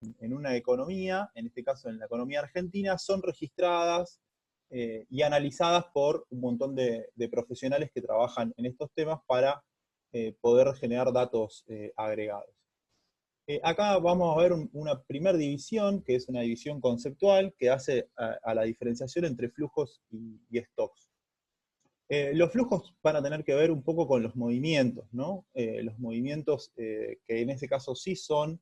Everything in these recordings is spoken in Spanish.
en una economía, en este caso en la economía argentina, son registradas y analizadas por un montón de profesionales que trabajan en estos temas para poder generar datos agregados. Acá vamos a ver una primera división, que es una división conceptual, que hace a la diferenciación entre flujos y stocks. Los flujos van a tener que ver un poco con los movimientos, ¿no? Los movimientos que en este caso sí son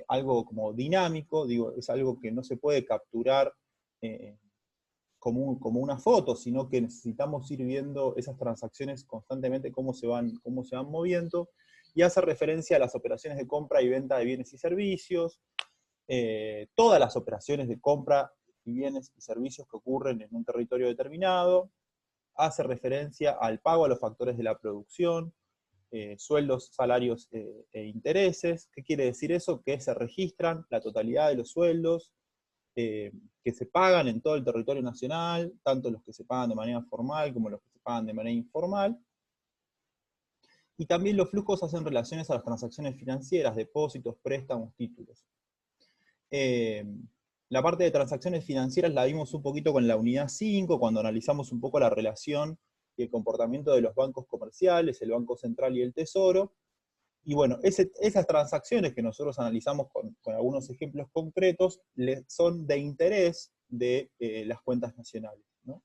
algo como dinámico, digo, es algo que no se puede capturar como una foto, sino que necesitamos ir viendo esas transacciones constantemente, cómo se van moviendo, y hace referencia a las operaciones de compra y venta de bienes y servicios, todas las operaciones de compra y bienes y servicios que ocurren en un territorio determinado, hace referencia al pago a los factores de la producción, sueldos, salarios e intereses. ¿Qué quiere decir eso? Que se registran la totalidad de los sueldos que se pagan en todo el territorio nacional, tanto los que se pagan de manera formal como los que se pagan de manera informal. Y también los flujos hacen relaciones a las transacciones financieras, depósitos, préstamos, títulos. La parte de transacciones financieras la vimos un poquito con la unidad 5, cuando analizamos un poco la relación y el comportamiento de los bancos comerciales, el Banco Central y el Tesoro. Y bueno, esas transacciones que nosotros analizamos con algunos ejemplos concretos son de interés de las cuentas nacionales, ¿no?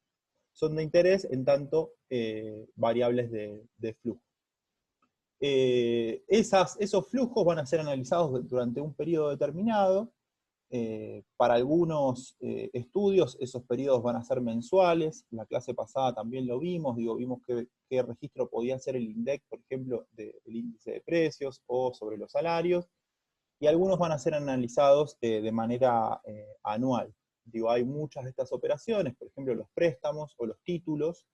Son de interés en tanto variables de flujo. Esos flujos van a ser analizados durante un periodo determinado. Para algunos estudios esos periodos van a ser mensuales. La clase pasada también lo vimos, vimos qué registro podía ser el INDEC, por ejemplo, del índice de precios o sobre los salarios, y algunos van a ser analizados de manera anual. Hay muchas de estas operaciones, por ejemplo los préstamos o los títulos,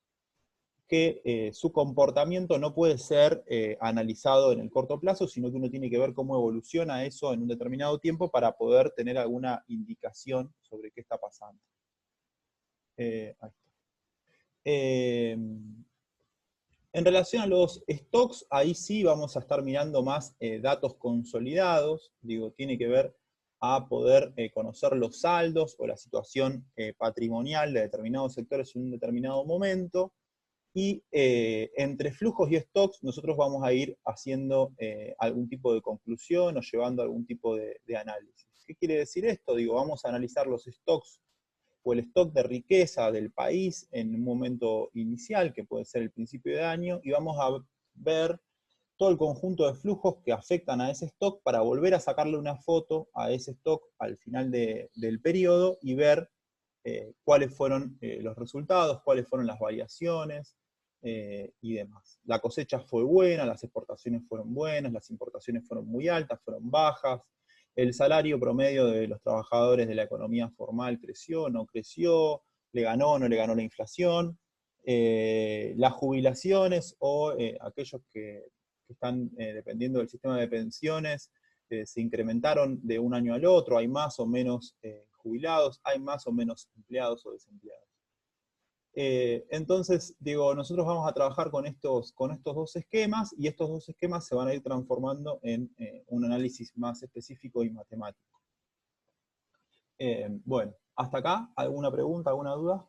que su comportamiento no puede ser analizado en el corto plazo, sino que uno tiene que ver cómo evoluciona eso en un determinado tiempo para poder tener alguna indicación sobre qué está pasando. Ahí está. En relación a los stocks, ahí sí vamos a estar mirando más datos consolidados, tiene que ver a poder conocer los saldos o la situación patrimonial de determinados sectores en un determinado momento. Y entre flujos y stocks nosotros vamos a ir haciendo algún tipo de conclusión o llevando algún tipo de análisis. ¿Qué quiere decir esto? Vamos a analizar los stocks o el stock de riqueza del país en un momento inicial, que puede ser el principio de año, y vamos a ver todo el conjunto de flujos que afectan a ese stock para volver a sacarle una foto a ese stock al final del periodo y ver cuáles fueron los resultados, cuáles fueron las variaciones, y demás. La cosecha fue buena, las exportaciones fueron buenas, las importaciones fueron muy altas, fueron bajas, el salario promedio de los trabajadores de la economía formal creció, no creció, le ganó o no le ganó la inflación, las jubilaciones o aquellos que están dependiendo del sistema de pensiones se incrementaron de un año al otro, hay más o menos jubilados, hay más o menos empleados o desempleados. Entonces, nosotros vamos a trabajar con estos dos esquemas, y estos dos esquemas se van a ir transformando en un análisis más específico y matemático. Bueno, hasta acá, ¿alguna pregunta, alguna duda?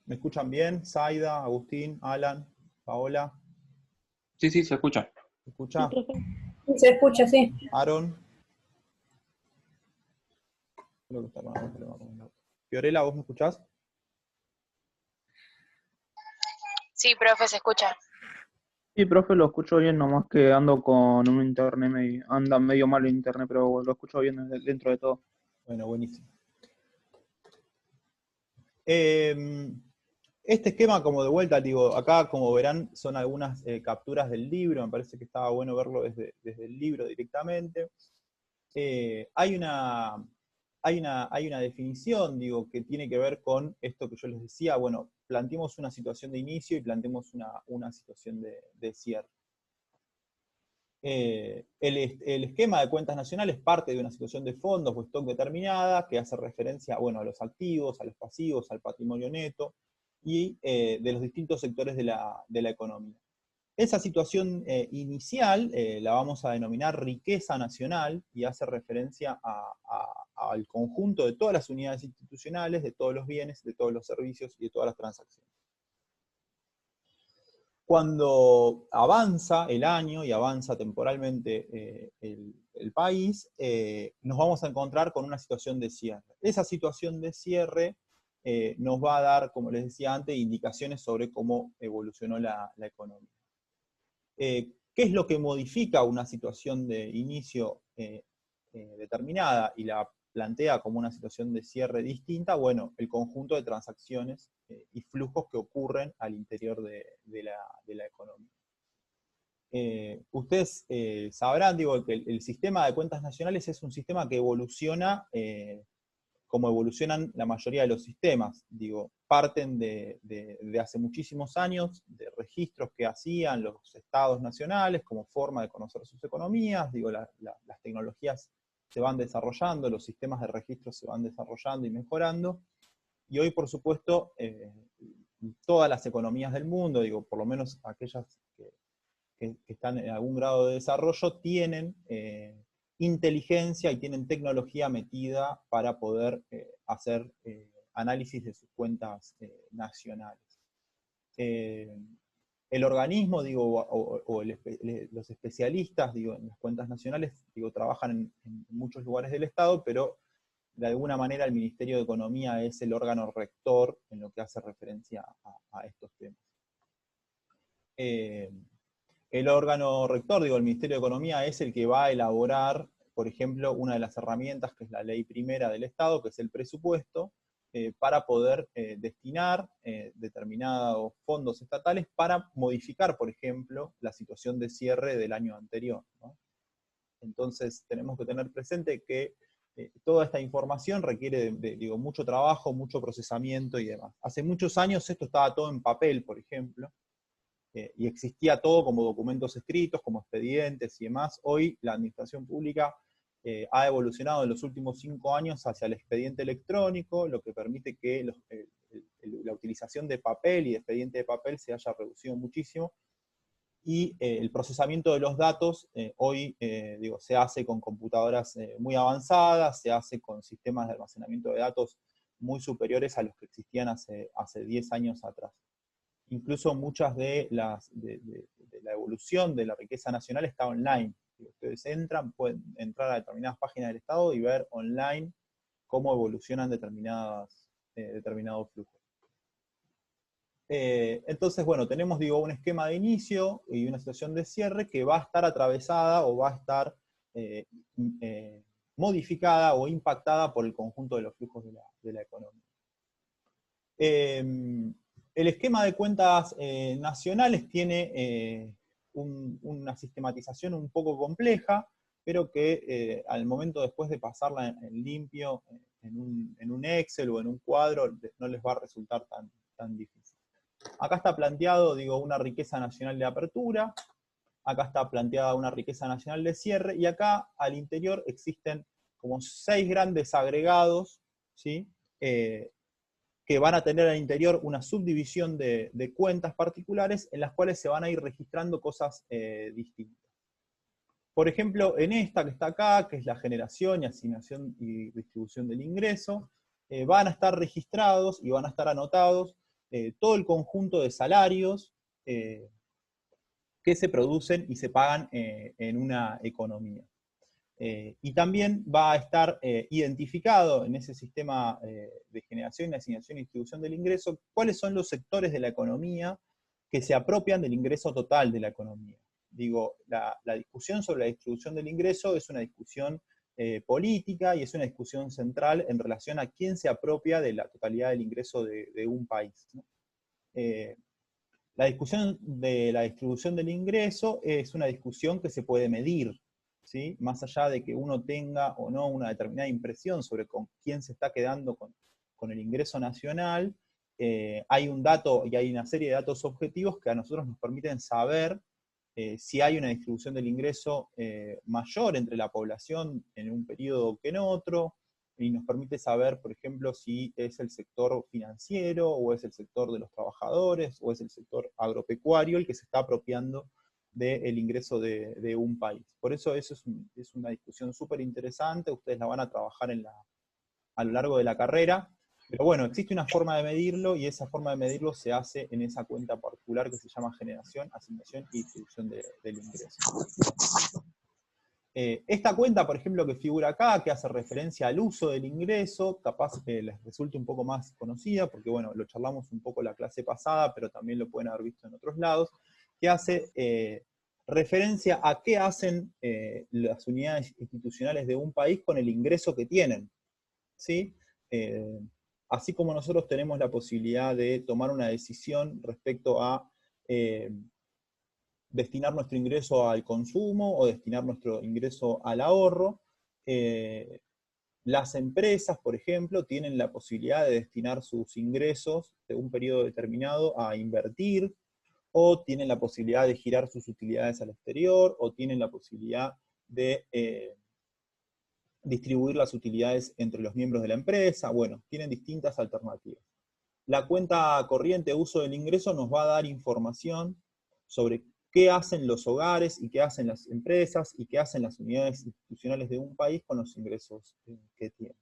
¿Me escuchan bien? Saida, Agustín, Alan, Paola. Sí, sí, se escucha. ¿Se escucha? Se escucha, sí. Aaron. Creo que está con algún problema con el audio. Fiorella, ¿vos me escuchás? Sí, profe, se escucha. Sí, profe, lo escucho bien, nomás que ando con un internet, anda medio mal el internet, pero lo escucho bien dentro de todo. Bueno, buenísimo. Este esquema, como de vuelta, acá como verán son algunas capturas del libro, me parece que estaba bueno verlo desde el libro directamente. Hay una definición, que tiene que ver con esto que yo les decía, bueno, planteemos una situación de inicio y planteemos una situación de cierre. El esquema de cuentas nacionales parte de una situación de fondos o stock determinada que hace referencia, bueno, a los activos, a los pasivos, al patrimonio neto y de los distintos sectores de la economía. Esa situación inicial la vamos a denominar riqueza nacional y hace referencia al conjunto de todas las unidades institucionales, de todos los bienes, de todos los servicios y de todas las transacciones. Cuando avanza el año y avanza temporalmente el país, nos vamos a encontrar con una situación de cierre. Esa situación de cierre nos va a dar, como les decía antes, indicaciones sobre cómo evolucionó la economía. ¿Qué es lo que modifica una situación de inicio determinada y la plantea como una situación de cierre distinta? Bueno, el conjunto de transacciones y flujos que ocurren al interior de la economía. Ustedes sabrán, digo, que el sistema de cuentas nacionales es un sistema que evoluciona como evolucionan la mayoría de los sistemas. Digo, parten de hace muchísimos años, de registros que hacían los estados nacionales como forma de conocer sus economías. Digo, las tecnologías se van desarrollando, los sistemas de registro se van desarrollando y mejorando. Y hoy, por supuesto, todas las economías del mundo, digo, por lo menos aquellas que están en algún grado de desarrollo, tienen inteligencia y tienen tecnología metida para poder hacer análisis de sus cuentas nacionales. El organismo, digo, los especialistas, digo, en las cuentas nacionales, digo, trabajan en muchos lugares del Estado, pero de alguna manera el Ministerio de Economía es el órgano rector en lo que hace referencia a estos temas. El órgano rector, digo, el Ministerio de Economía es el que va a elaborar, por ejemplo, una de las herramientas que es la ley primera del Estado, que es el presupuesto, para poder destinar determinados fondos estatales para modificar, por ejemplo, la situación de cierre del año anterior, ¿no? Entonces tenemos que tener presente que toda esta información requiere digo, mucho trabajo, mucho procesamiento y demás. Hace muchos años esto estaba todo en papel, por ejemplo, y existía todo como documentos escritos, como expedientes y demás. Hoy la administración pública ha evolucionado en los últimos 5 años hacia el expediente electrónico, lo que permite que la utilización de papel y de expediente de papel se haya reducido muchísimo, y el procesamiento de los datos hoy digo, se hace con computadoras muy avanzadas, se hace con sistemas de almacenamiento de datos muy superiores a los que existían hace 10 años atrás. Incluso muchas de la evolución de la riqueza nacional está online. Si ustedes pueden entrar a determinadas páginas del Estado y ver online cómo evolucionan determinados flujos. Entonces, bueno, tenemos, digo, un esquema de inicio y una situación de cierre que va a estar atravesada o va a estar modificada o impactada por el conjunto de los flujos de la economía. El esquema de cuentas nacionales tiene una sistematización un poco compleja, pero que al momento después de pasarla en limpio, en un Excel o en un cuadro, no les va a resultar tan difícil. Acá está planteado, digo, una riqueza nacional de apertura, acá está planteada una riqueza nacional de cierre, y acá al interior existen como 6 grandes agregados, ¿sí? Que van a tener al interior una subdivisión de cuentas particulares en las cuales se van a ir registrando cosas distintas. Por ejemplo, en esta que está acá, que es la generación y asignación y distribución del ingreso, van a estar registrados y van a estar anotados todo el conjunto de salarios que se producen y se pagan en una economía. Y también va a estar identificado en ese sistema de generación, asignación y distribución del ingreso cuáles son los sectores de la economía que se apropian del ingreso total de la economía. Digo, la discusión sobre la distribución del ingreso es una discusión política y es una discusión central en relación a quién se apropia de la totalidad del ingreso de un país, ¿no? La discusión de la distribución del ingreso es una discusión que se puede medir, ¿sí? Más allá de que uno tenga o no una determinada impresión sobre con quién se está quedando con el ingreso nacional, hay un dato y hay una serie de datos objetivos que a nosotros nos permiten saber si hay una distribución del ingreso mayor entre la población en un periodo que en otro, y nos permite saber, por ejemplo, si es el sector financiero, o es el sector de los trabajadores, o es el sector agropecuario el que se está apropiando del ingreso de un país. Por eso es una discusión súper interesante, ustedes la van a trabajar a lo largo de la carrera, pero bueno, existe una forma de medirlo, y esa forma de medirlo se hace en esa cuenta particular que se llama generación, asignación y distribución del ingreso. Esta cuenta, por ejemplo, que figura acá, que hace referencia al uso del ingreso, capaz les resulte un poco más conocida, porque bueno, lo charlamos un poco la clase pasada, pero también lo pueden haber visto en otros lados, que hace referencia a qué hacen las unidades institucionales de un país con el ingreso que tienen, ¿sí? Así como nosotros tenemos la posibilidad de tomar una decisión respecto a destinar nuestro ingreso al consumo o destinar nuestro ingreso al ahorro, las empresas, por ejemplo, tienen la posibilidad de destinar sus ingresos de un periodo determinado a invertir, o tienen la posibilidad de girar sus utilidades al exterior, o tienen la posibilidad de distribuir las utilidades entre los miembros de la empresa. Bueno, tienen distintas alternativas. La cuenta corriente de uso del ingreso nos va a dar información sobre qué hacen los hogares, y qué hacen las empresas, y qué hacen las unidades institucionales de un país con los ingresos que tienen.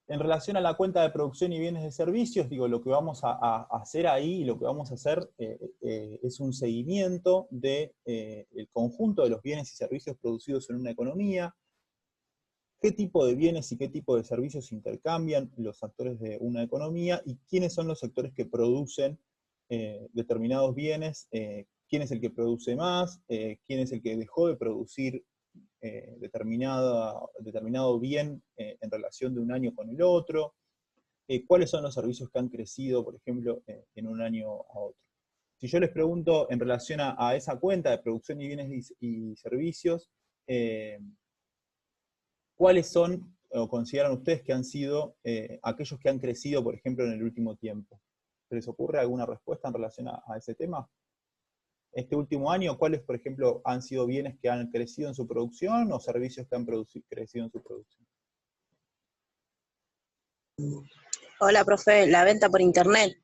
En relación a la cuenta de producción y bienes de servicios, digo, lo que vamos a hacer ahí, y lo que vamos a hacer es un seguimiento del conjunto de los bienes y servicios producidos en una economía, qué tipo de bienes y qué tipo de servicios intercambian los actores de una economía, y quiénes son los sectores que producen determinados bienes, quién es el que produce más, quién es el que dejó de producir determinado bien en relación de un año con el otro, cuáles son los servicios que han crecido, por ejemplo, en un año a otro. Si yo les pregunto en relación a esa cuenta de producción y bienes y servicios, ¿cuáles son, o consideran ustedes que han sido aquellos que han crecido, por ejemplo, en el último tiempo? ¿Se les ocurre alguna respuesta en relación a ese tema? Este último año, ¿cuáles, por ejemplo, han sido bienes que han crecido en su producción, o servicios que han crecido en su producción? Hola, profe, la venta por internet.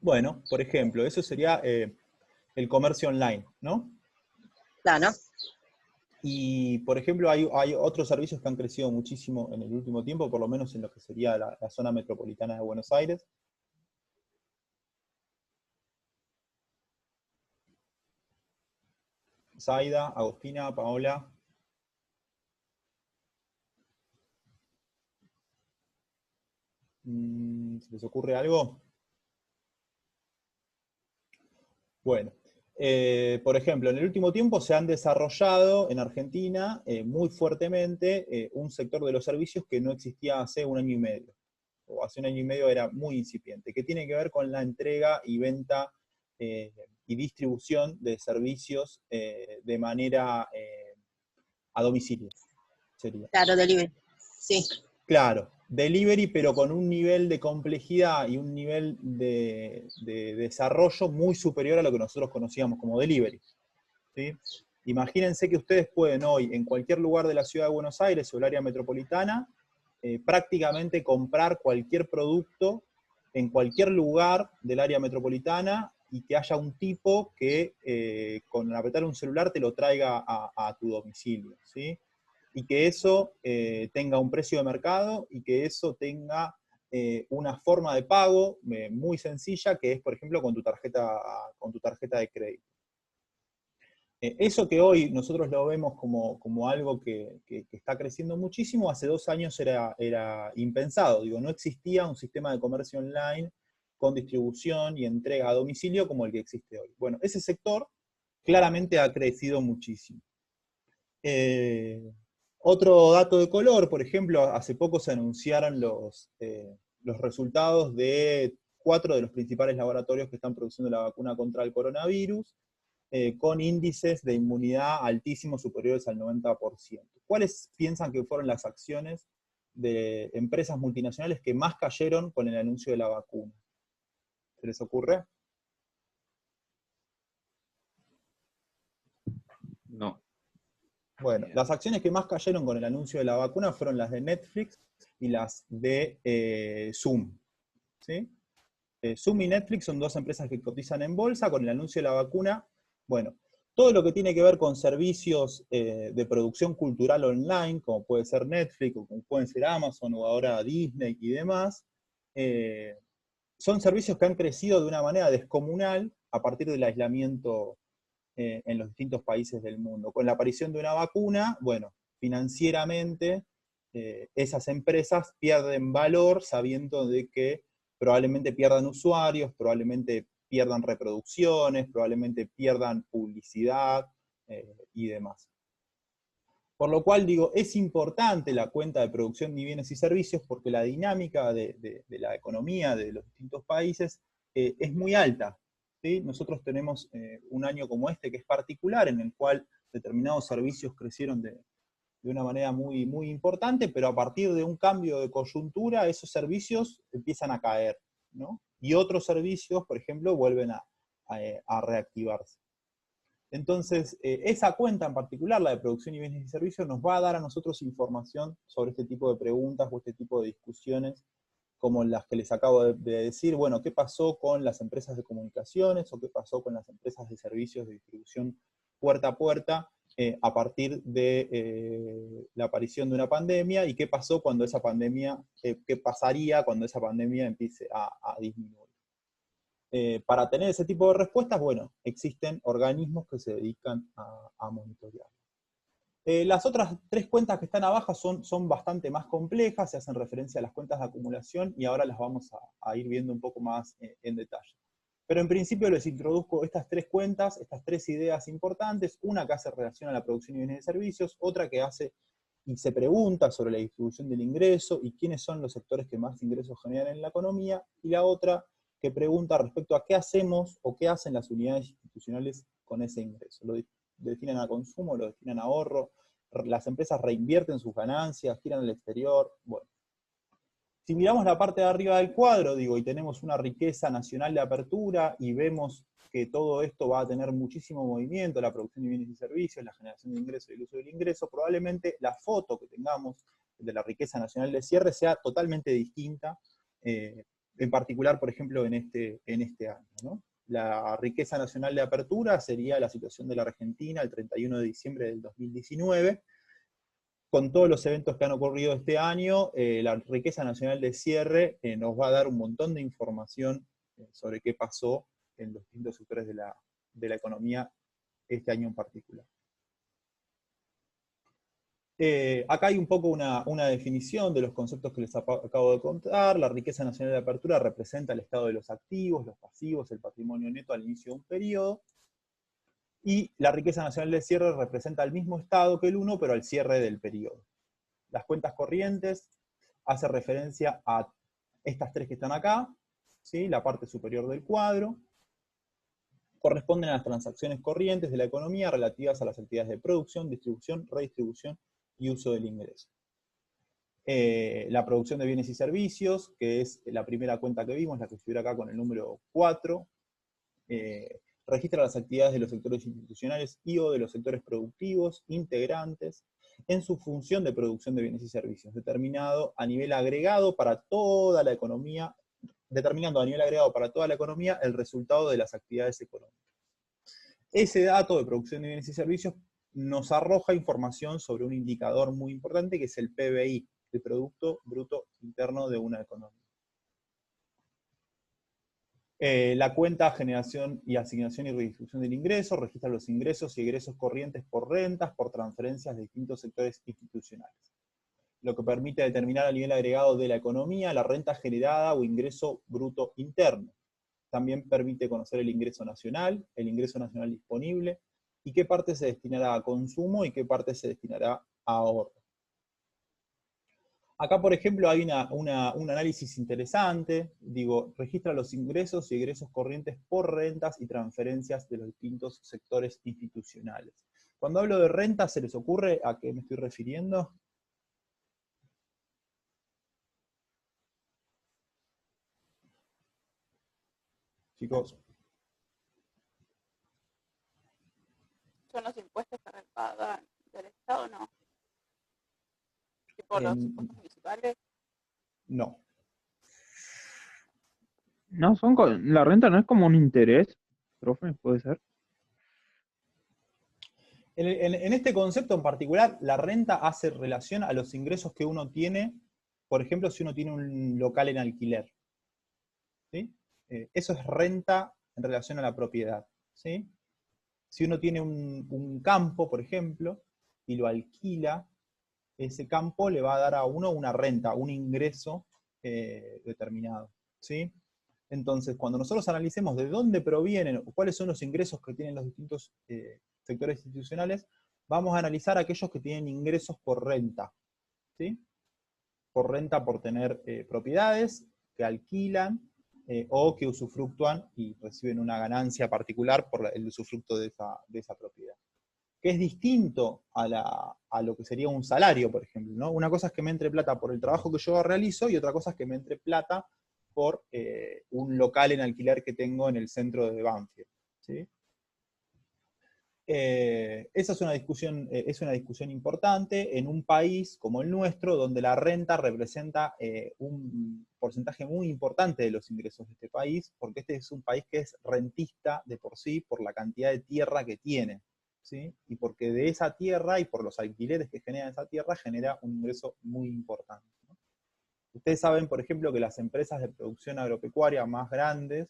Bueno, por ejemplo, eso sería el comercio online, ¿no? Claro. Y, por ejemplo, hay otros servicios que han crecido muchísimo en el último tiempo, por lo menos en lo que sería la zona metropolitana de Buenos Aires. Zaida, Agostina, Paola. ¿Se les ocurre algo? Bueno, por ejemplo, en el último tiempo se han desarrollado en Argentina muy fuertemente un sector de los servicios que no existía hace un año y medio, o hace un año y medio era muy incipiente, que tiene que ver con la entrega y venta y distribución de servicios de manera a domicilio, sería. Claro, delivery. Sí. Claro, delivery, pero con un nivel de complejidad y un nivel de desarrollo muy superior a lo que nosotros conocíamos como delivery, ¿sí? Imagínense que ustedes pueden hoy, en cualquier lugar de la ciudad de Buenos Aires o el área metropolitana, prácticamente comprar cualquier producto en cualquier lugar del área metropolitana, y que haya un tipo que con apretar un celular te lo traiga a tu domicilio, ¿sí? Y que eso tenga un precio de mercado, y que eso tenga una forma de pago muy sencilla, que es, por ejemplo, con tu tarjeta de crédito. Eso que hoy nosotros lo vemos como algo que está creciendo muchísimo, hace 2 años era impensado. Digo, no existía un sistema de comercio online con distribución y entrega a domicilio como el que existe hoy. Bueno, ese sector claramente ha crecido muchísimo. Otro dato de color, por ejemplo, hace poco se anunciaron los resultados de 4 de los principales laboratorios que están produciendo la vacuna contra el coronavirus, con índices de inmunidad altísimos, superiores al 90%. ¿Cuáles piensan que fueron las acciones de empresas multinacionales que más cayeron con el anuncio de la vacuna? ¿Se les ocurre? No. Bueno, las acciones que más cayeron con el anuncio de la vacuna fueron las de Netflix y las de Zoom. ¿Sí? Zoom y Netflix son dos empresas que cotizan en bolsa. Con el anuncio de la vacuna, bueno, todo lo que tiene que ver con servicios de producción cultural online, como puede ser Netflix, o como pueden ser Amazon, o ahora Disney y demás, son servicios que han crecido de una manera descomunal a partir del aislamiento en los distintos países del mundo. Con la aparición de una vacuna, bueno, financieramente esas empresas pierden valor sabiendo de que probablemente pierdan usuarios, probablemente pierdan reproducciones, probablemente pierdan publicidad y demás. Por lo cual digo, es importante la cuenta de producción de bienes y servicios porque la dinámica de la economía de los distintos países es muy alta. ¿Sí? Nosotros tenemos un año como este que es particular, en el cual determinados servicios crecieron de una manera muy, muy importante, pero a partir de un cambio de coyuntura, esos servicios empiezan a caer, ¿no? Y otros servicios, por ejemplo, vuelven a reactivarse. Entonces, esa cuenta en particular, la de producción y bienes y servicios, nos va a dar a nosotros información sobre este tipo de preguntas o este tipo de discusiones, como las que les acabo de decir. Bueno, ¿qué pasó con las empresas de comunicaciones o qué pasó con las empresas de servicios de distribución puerta a puerta a partir de la aparición de una pandemia? ¿Y qué pasó cuando esa pandemia, qué pasaría cuando esa pandemia empiece a disminuir? Para tener ese tipo de respuestas, bueno, existen organismos que se dedican a monitorear. Las otras tres cuentas que están abajo son bastante más complejas, se hacen referencia a las cuentas de acumulación y ahora las vamos a ir viendo un poco más en detalle. Pero en principio les introduzco estas tres cuentas, estas tres ideas importantes, una que hace relación a la producción y bienes y servicios, otra que hace y se pregunta sobre la distribución del ingreso y quiénes son los sectores que más ingresos generan en la economía, y la otra que pregunta respecto a qué hacemos o qué hacen las unidades institucionales con ese ingreso. ¿Lo destinan a consumo, lo destinan a ahorro? ¿Las empresas reinvierten sus ganancias, giran al exterior? Bueno. Si miramos la parte de arriba del cuadro, digo, y tenemos una riqueza nacional de apertura, y vemos que todo esto va a tener muchísimo movimiento, la producción de bienes y servicios, la generación de ingresos y el uso del ingreso, probablemente la foto que tengamos de la riqueza nacional de cierre sea totalmente distinta, en particular, por ejemplo, en este año, ¿no? La riqueza nacional de apertura sería la situación de la Argentina el 31 de diciembre del 2019, con todos los eventos que han ocurrido este año. La riqueza nacional de cierre nos va a dar un montón de información sobre qué pasó en los distintos sectores de la economía este año en particular. Acá hay un poco una definición de los conceptos que les acabo de contar. La riqueza nacional de apertura representa el estado de los activos, los pasivos, el patrimonio neto al inicio de un periodo. Y la riqueza nacional de cierre representa el mismo estado que el 1, pero al cierre del periodo. Las cuentas corrientes hace referencia a estas tres que están acá, ¿sí? La parte superior del cuadro. Corresponden a las transacciones corrientes de la economía relativas a las actividades de producción, distribución, redistribución y uso del ingreso. La producción de bienes y servicios, que es la primera cuenta que vimos, la que estuviera acá con el número 4, registra las actividades de los sectores institucionales y o de los sectores productivos, integrantes, en su función de producción de bienes y servicios, determinado a nivel agregado para toda la economía, determinando a nivel agregado para toda la economía el resultado de las actividades económicas. Ese dato de producción de bienes y servicios nos arroja información sobre un indicador muy importante que es el PBI, el Producto Bruto Interno de una economía. La cuenta generación y asignación y redistribución del ingreso registra los ingresos y egresos corrientes por rentas, por transferencias de distintos sectores institucionales, lo que permite determinar a nivel agregado de la economía la renta generada o ingreso bruto interno. También permite conocer el ingreso nacional disponible, y qué parte se destinará a consumo y qué parte se destinará a ahorro. Acá, por ejemplo, hay un análisis interesante, digo, registra los ingresos y egresos corrientes por rentas y transferencias de los distintos sectores institucionales. Cuando hablo de rentas, ¿se les ocurre a qué me estoy refiriendo? Chicos. Son los impuestos que pagan del Estado por los municipales? No. No, la renta no es como un interés, profe, puede ser. En este concepto en particular, la renta hace relación a los ingresos que uno tiene, por ejemplo, si uno tiene un local en alquiler. ¿Sí? Eso es renta en relación a la propiedad. ¿Sí? Si uno tiene un campo, por ejemplo, y lo alquila, ese campo le va a dar a uno una renta, un ingreso determinado. ¿Sí? Entonces, cuando nosotros analicemos de dónde provienen, o cuáles son los ingresos que tienen los distintos sectores institucionales, vamos a analizar aquellos que tienen ingresos por renta. ¿Sí? Por renta por tener propiedades que alquilan o que usufructúan y reciben una ganancia particular por el usufructo de esa propiedad. Que es distinto a lo que sería un salario, por ejemplo, ¿no? Una cosa es que me entre plata por el trabajo que yo realizo y otra cosa es que me entre plata por un local en alquiler que tengo en el centro de Banfield. ¿Sí? Esa es una discusión importante en un país como el nuestro, donde la renta representa un porcentaje muy importante de los ingresos de este país, porque este es un país que es rentista de por sí por la cantidad de tierra que tiene. ¿Sí? Y porque de esa tierra y por los alquileres que genera esa tierra, genera un ingreso muy importante, ¿no? Ustedes saben, por ejemplo, que las empresas de producción agropecuaria más grandes,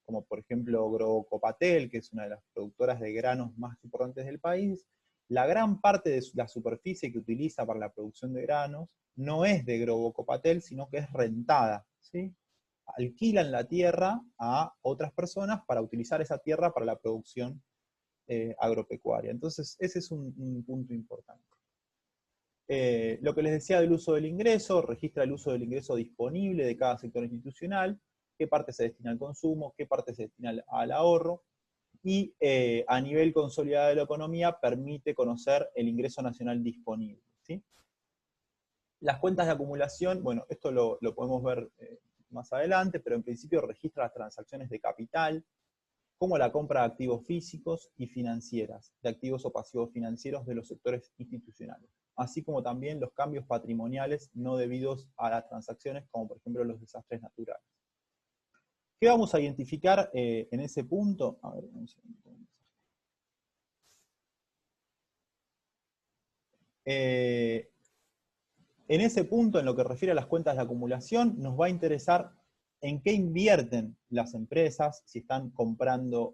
como por ejemplo Grocopatel, que es una de las productoras de granos más importantes del país, la gran parte de la superficie que utiliza para la producción de granos no es de Grocopatel, sino que es rentada, ¿sí? Alquilan la tierra a otras personas para utilizar esa tierra para la producción agropecuaria. Entonces, ese es un punto importante. Lo que les decía del uso del ingreso, registra el uso del ingreso disponible de cada sector institucional, qué parte se destina al consumo, qué parte se destina al ahorro, y a nivel consolidado de la economía permite conocer el ingreso nacional disponible. ¿Sí? Las cuentas de acumulación, bueno, esto lo podemos ver más adelante, pero en principio registra las transacciones de capital, como la compra de activos físicos y financieras, de activos o pasivos financieros de los sectores institucionales, así como también los cambios patrimoniales no debidos a las transacciones, como por ejemplo los desastres naturales. ¿Qué vamos a identificar en ese punto? A ver, un segundo. En ese punto, en lo que refiere a las cuentas de acumulación, nos va a interesar en qué invierten las empresas, si están comprando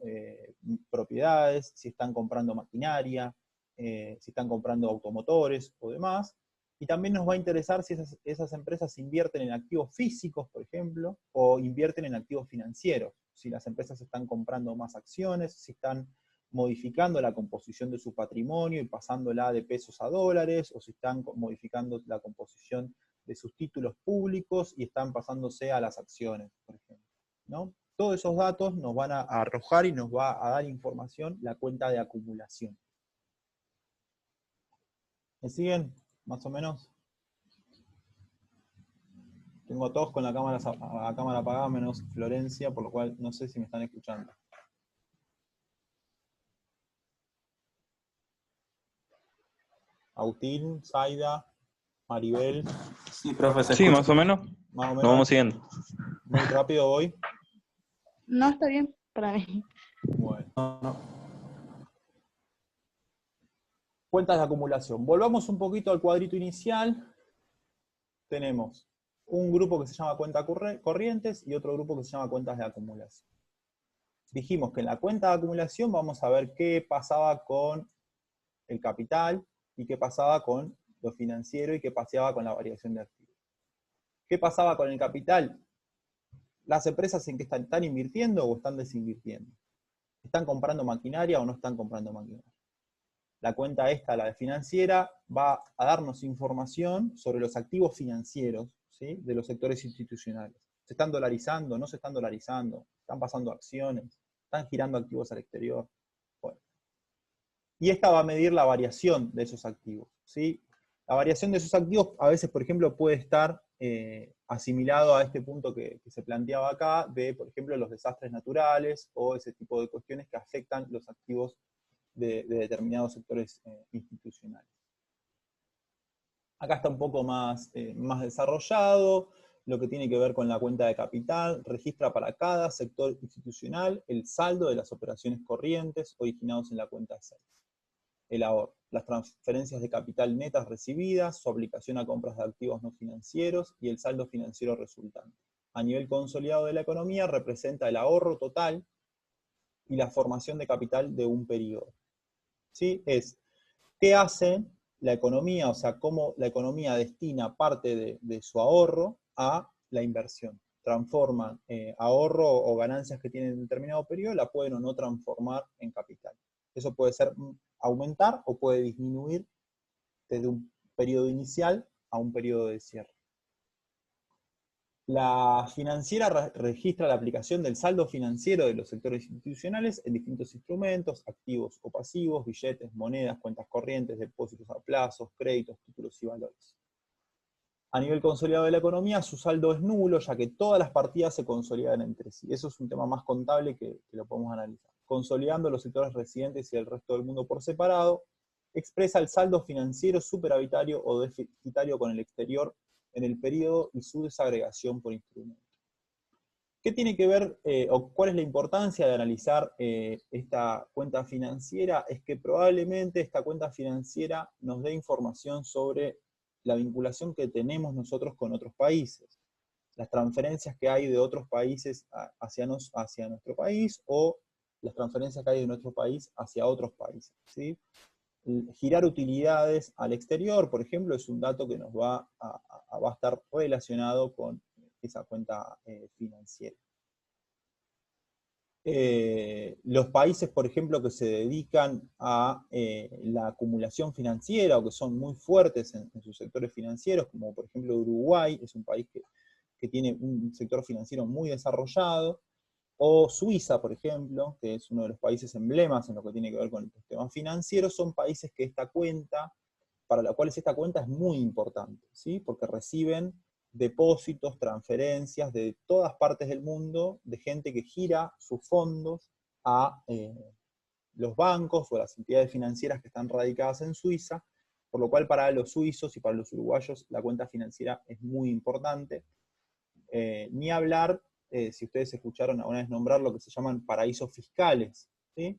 propiedades, si están comprando maquinaria, si están comprando automotores o demás. Y también nos va a interesar si esas empresas invierten en activos físicos, por ejemplo, o invierten en activos financieros. Si las empresas están comprando más acciones, si están modificando la composición de su patrimonio y pasándola de pesos a dólares, o si están modificando la composición de sus títulos públicos y están pasándose a las acciones, por ejemplo, ¿no? Todos esos datos nos van a arrojar y nos va a dar información la cuenta de acumulación. ¿Me siguen? Más o menos. Tengo a todos con la cámara apagada, menos Florencia, por lo cual no sé si me están escuchando. Agustín, Zaida, Maribel. Sí, profe, se Sí, escucha. más o menos. Más o Lo menos. vamos siguiendo. Muy rápido hoy. No, está bien para mí. Bueno. Cuentas de acumulación. Volvamos un poquito al cuadrito inicial. Tenemos un grupo que se llama cuentas corrientes y otro grupo que se llama cuentas de acumulación. Dijimos que en la cuenta de acumulación vamos a ver qué pasaba con el capital y qué pasaba con lo financiero y qué pasaba con la variación de activos. ¿Qué pasaba con el capital? Las empresas en que están invirtiendo o están desinvirtiendo. ¿Están comprando maquinaria o no están comprando maquinaria? La cuenta esta, la de financiera, va a darnos información sobre los activos financieros, ¿sí? De los sectores institucionales. ¿Se están dolarizando? ¿No se están dolarizando? ¿Están pasando acciones? ¿Están girando activos al exterior? Bueno. Y esta va a medir la variación de esos activos, ¿sí? La variación de esos activos a veces, por ejemplo, puede estar asimilado a este punto que se planteaba acá, de, por ejemplo, los desastres naturales o ese tipo de cuestiones que afectan los activos de determinados sectores institucionales. Acá está un poco más, más desarrollado, lo que tiene que ver con la cuenta de capital, registra para cada sector institucional el saldo de las operaciones corrientes originados en la cuenta 6. El ahorro, las transferencias de capital netas recibidas, su aplicación a compras de activos no financieros y el saldo financiero resultante. A nivel consolidado de la economía representa el ahorro total y la formación de capital de un periodo. ¿Sí? Es qué hace la economía, o sea, cómo la economía destina parte de su ahorro a la inversión. Transforman ahorro o ganancias que tienen en determinado periodo, la pueden o no transformar en capital. Eso puede ser aumentar o puede disminuir desde un periodo inicial a un periodo de cierre. La financiera registra la aplicación del saldo financiero de los sectores institucionales en distintos instrumentos, activos o pasivos, billetes, monedas, cuentas corrientes, depósitos a plazos, créditos, títulos y valores. A nivel consolidado de la economía, su saldo es nulo, ya que todas las partidas se consolidan entre sí. Eso es un tema más contable que lo podemos analizar. Consolidando los sectores residentes y el resto del mundo por separado, expresa el saldo financiero superavitario o deficitario con el exterior en el periodo y su desagregación por instrumento. ¿Qué tiene que ver, o cuál es la importancia de analizar esta cuenta financiera? Es que probablemente esta cuenta financiera nos dé información sobre la vinculación que tenemos nosotros con otros países, las transferencias que hay de otros países hacia nuestro país, o las transferencias que hay de nuestro país hacia otros países, ¿sí? Girar utilidades al exterior, por ejemplo, es un dato que nos va a estar relacionado con esa cuenta financiera. Los países, por ejemplo, que se dedican a la acumulación financiera o que son muy fuertes en sus sectores financieros, como por ejemplo Uruguay, es un país que tiene un sector financiero muy desarrollado, o Suiza, por ejemplo, que es uno de los países emblemas en lo que tiene que ver con el sistema financiero, son países que esta cuenta, para los cuales esta cuenta es muy importante, ¿sí? Porque reciben depósitos, transferencias de todas partes del mundo, de gente que gira sus fondos a los bancos o a las entidades financieras que están radicadas en Suiza, por lo cual para los suizos y para los uruguayos la cuenta financiera es muy importante. Ni hablar, si ustedes escucharon alguna vez nombrar lo que se llaman paraísos fiscales, ¿sí?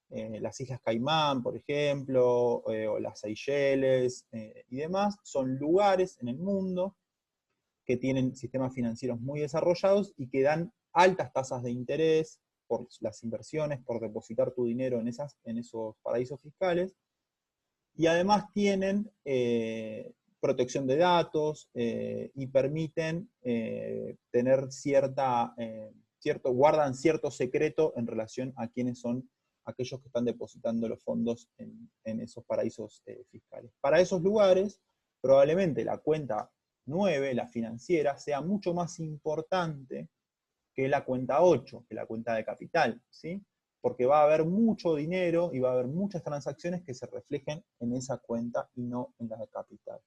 Las Islas Caimán, por ejemplo, o las Seychelles y demás, son lugares en el mundo que tienen sistemas financieros muy desarrollados y que dan altas tasas de interés por las inversiones, por depositar tu dinero en esos paraísos fiscales, y además tienen protección de datos y permiten tener guardan cierto secreto en relación a quiénes son aquellos que están depositando los fondos en esos paraísos fiscales. Para esos lugares, probablemente la cuenta 9, la financiera, sea mucho más importante que la cuenta 8, que la cuenta de capital, ¿sí? Porque va a haber mucho dinero y va a haber muchas transacciones que se reflejen en esa cuenta y no en la de capital.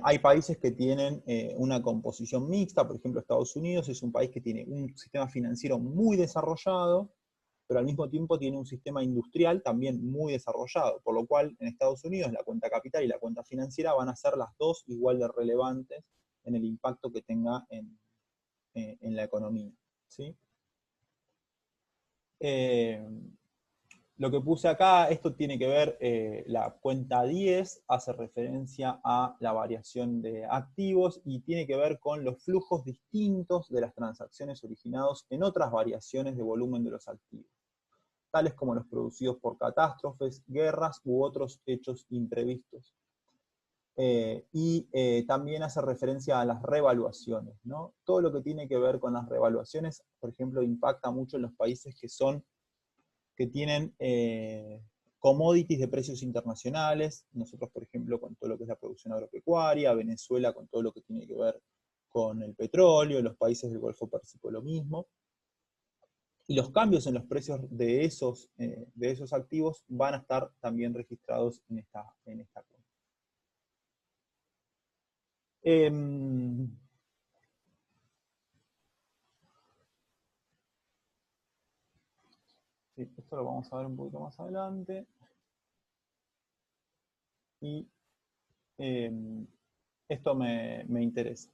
Hay países que tienen una composición mixta, por ejemplo Estados Unidos es un país que tiene un sistema financiero muy desarrollado, pero al mismo tiempo tiene un sistema industrial también muy desarrollado, por lo cual en Estados Unidos la cuenta capital y la cuenta financiera van a ser las dos igual de relevantes en el impacto que tenga en la economía, ¿sí? Lo que puse acá, esto tiene que ver, la cuenta 10 hace referencia a la variación de activos y tiene que ver con los flujos distintos de las transacciones originados en otras variaciones de volumen de los activos, tales como los producidos por catástrofes, guerras u otros hechos imprevistos. También hace referencia a las revaluaciones, ¿no? Todo lo que tiene que ver con las revaluaciones, por ejemplo, impacta mucho en los países que tienen commodities de precios internacionales, nosotros, por ejemplo, con todo lo que es la producción agropecuaria, Venezuela con todo lo que tiene que ver con el petróleo, los países del Golfo Pérsico lo mismo. Y los cambios en los precios de esos activos van a estar también registrados en esta cuenta. Sí, esto lo vamos a ver un poquito más adelante. y esto me interesa.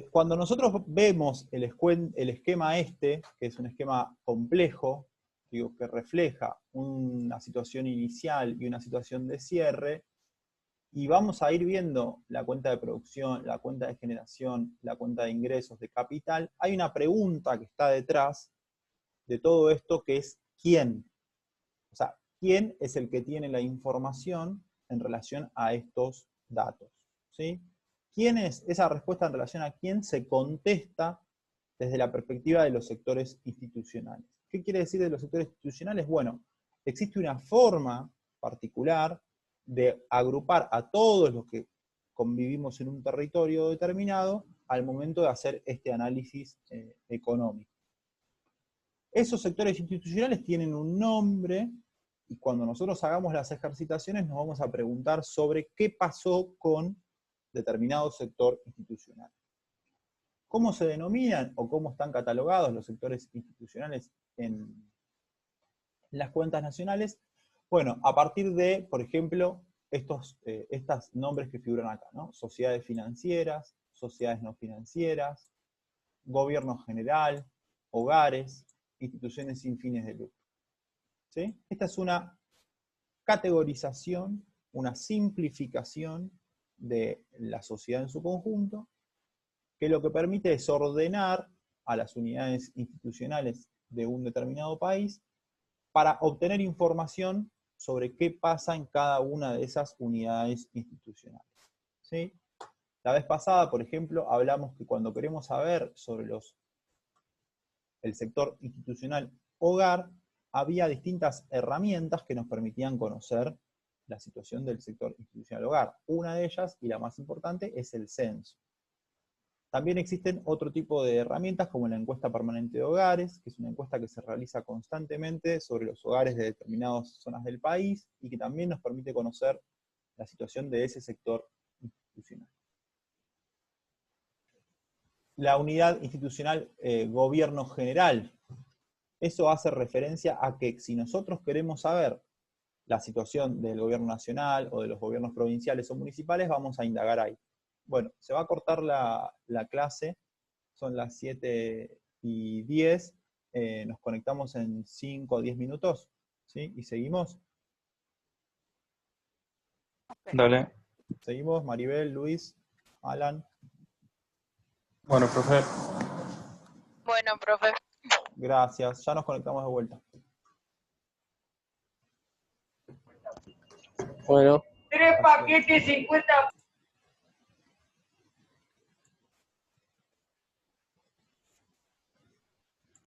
Cuando nosotros vemos el esquema este, que es un esquema complejo, digo, que refleja una situación inicial y una situación de cierre, y vamos a ir viendo la cuenta de producción, la cuenta de generación, la cuenta de ingresos, de capital, hay una pregunta que está detrás de todo esto, que es ¿quién? O sea, ¿quién es el que tiene la información en relación a estos datos? ¿Sí? ¿Quién es? Esa respuesta en relación a quién se contesta desde la perspectiva de los sectores institucionales. ¿Qué quiere decir de los sectores institucionales? Bueno, existe una forma particular de agrupar a todos los que convivimos en un territorio determinado al momento de hacer este análisis económico. Esos sectores institucionales tienen un nombre, y cuando nosotros hagamos las ejercitaciones nos vamos a preguntar sobre qué pasó con determinado sector institucional. ¿Cómo se denominan o cómo están catalogados los sectores institucionales en las cuentas nacionales? Bueno, a partir de, por ejemplo, estos nombres que figuran acá, ¿no? Sociedades financieras, sociedades no financieras, gobierno general, hogares, instituciones sin fines de lucro. ¿Sí? Esta es una categorización, una simplificación de la sociedad en su conjunto, que lo que permite es ordenar a las unidades institucionales de un determinado país para obtener información sobre qué pasa en cada una de esas unidades institucionales. ¿Sí? La vez pasada, por ejemplo, hablamos que cuando queremos saber sobre el sector institucional hogar, había distintas herramientas que nos permitían conocer la situación del sector institucional hogar. Una de ellas, y la más importante, es el censo. También existen otro tipo de herramientas como la encuesta permanente de hogares, que es una encuesta que se realiza constantemente sobre los hogares de determinadas zonas del país y que también nos permite conocer la situación de ese sector institucional. La unidad institucional gobierno general. Eso hace referencia a que si nosotros queremos saber la situación del gobierno nacional o de los gobiernos provinciales o municipales, vamos a indagar ahí. Bueno, se va a cortar la clase, son las 7:10, nos conectamos en 5 o 10 minutos, ¿sí? Y seguimos. Dale. Seguimos, Maribel, Luis, Alan. Bueno, profe. Bueno, profe. Gracias, ya nos conectamos de vuelta. Bueno. 3 paquetes 50.